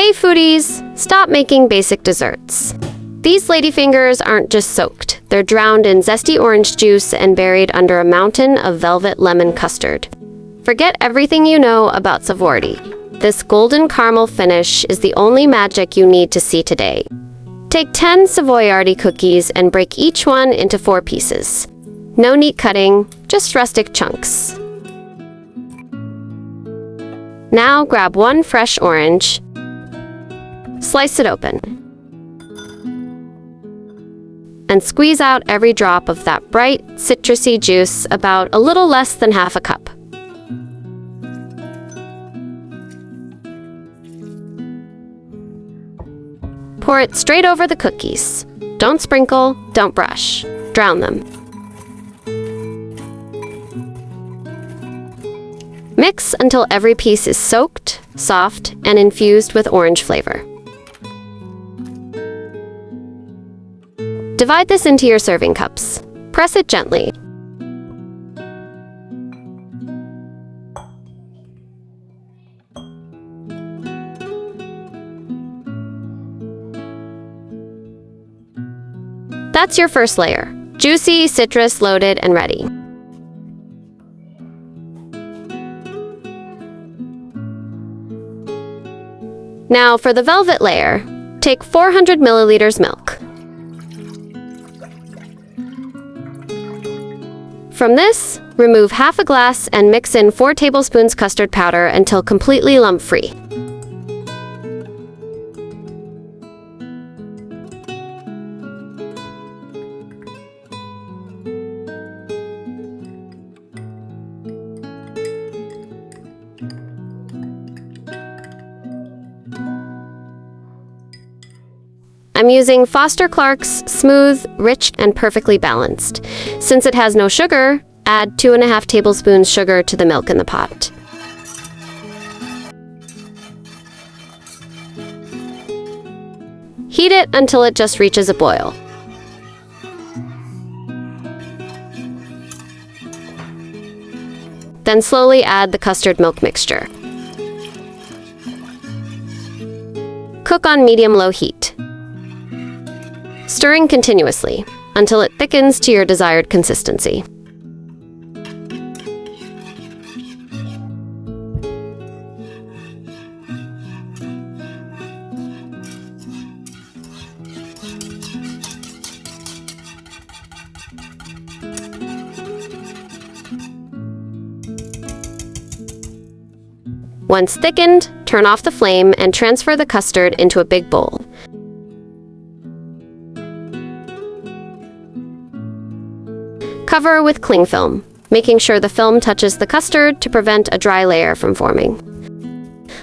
Hey foodies, stop making basic desserts. These ladyfingers aren't just soaked. They're drowned in zesty orange juice and buried under a mountain of velvet lemon custard. Forget everything you know about savory. This golden caramel finish is the only magic you need to see today. Take 10 savoiardi cookies and break each one into 4 pieces. No neat cutting, just rustic chunks. Now grab one fresh orange. Slice it open. And squeeze out every drop of that bright, citrusy juice, about a little less than half a cup. Pour it straight over the cookies. Don't sprinkle, don't brush. Drown them. Mix until every piece is soaked, soft, and infused with orange flavor. Divide this into your serving cups. Press it gently. That's your first layer. Juicy, citrus, loaded, and ready. Now for the velvet layer, take 400 milliliters milk. From this, remove half a glass and mix in 4 tablespoons custard powder until completely lump-free. I'm using Foster Clark's Smooth, Rich, and Perfectly Balanced. Since it has no sugar, add 2.5 tablespoons sugar to the milk in the pot. Heat it until it just reaches a boil. Then slowly add the custard milk mixture. Cook on medium-low heat, stirring continuously until it thickens to your desired consistency. Once thickened, turn off the flame and transfer the custard into a big bowl. Cover with cling film, making sure the film touches the custard to prevent a dry layer from forming.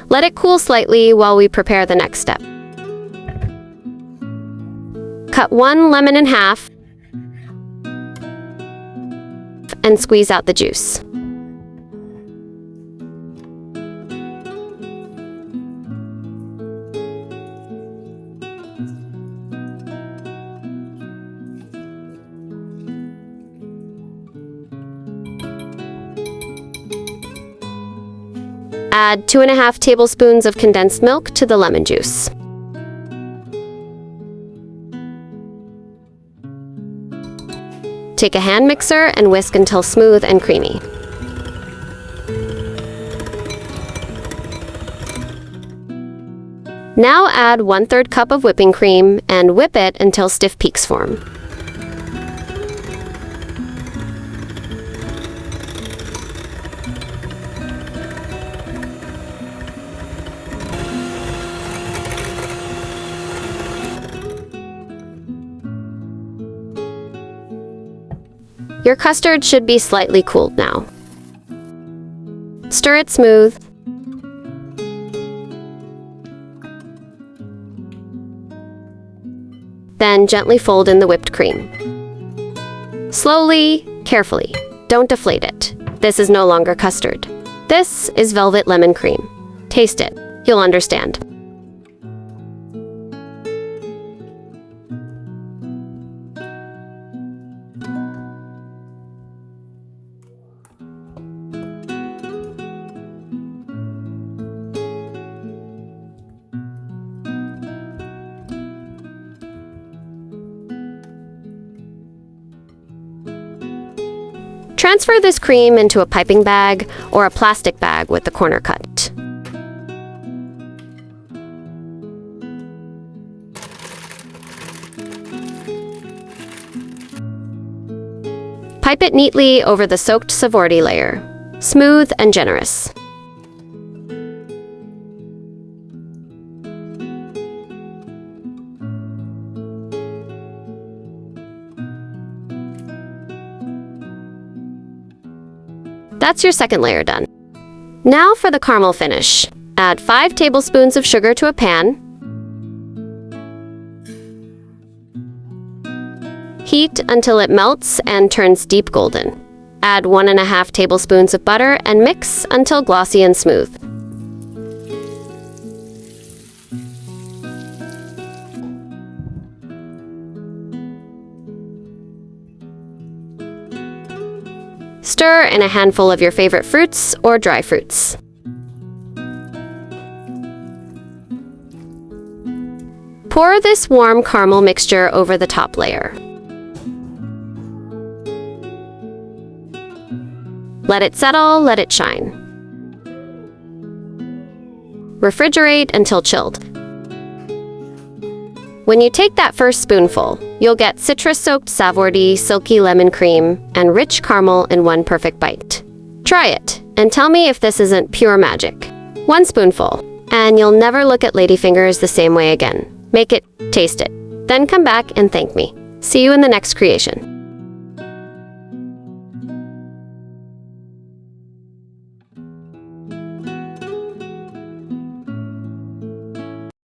Let it cool slightly while we prepare the next step. Cut 1 lemon in half and squeeze out the juice. Add 2.5 tablespoons of condensed milk to the lemon juice. Take a hand mixer and whisk until smooth and creamy. Now add 1/3 cup of whipping cream and whip it until stiff peaks form. Your custard should be slightly cooled now. Stir it smooth. Then gently fold in the whipped cream. Slowly, carefully. Don't deflate it. This is no longer custard. This is velvet lemon cream. Taste it. You'll understand. Transfer this cream into a piping bag or a plastic bag with the corner cut. Pipe it neatly over the soaked savory layer, smooth and generous. That's your second layer done. Now for the caramel finish. Add 5 tablespoons of sugar to a pan. Heat until it melts and turns deep golden. Add 1½ tablespoons of butter and mix until glossy and smooth. Stir in a handful of your favorite fruits or dry fruits. Pour this warm caramel mixture over the top layer. Let it settle, let it shine. Refrigerate until chilled. When you take that first spoonful, you'll get citrus-soaked savory, silky lemon cream, and rich caramel in one perfect bite. Try it, and tell me if this isn't pure magic. 1 spoonful, and you'll never look at ladyfingers the same way again. Make it, taste it, then come back and thank me. See you in the next creation.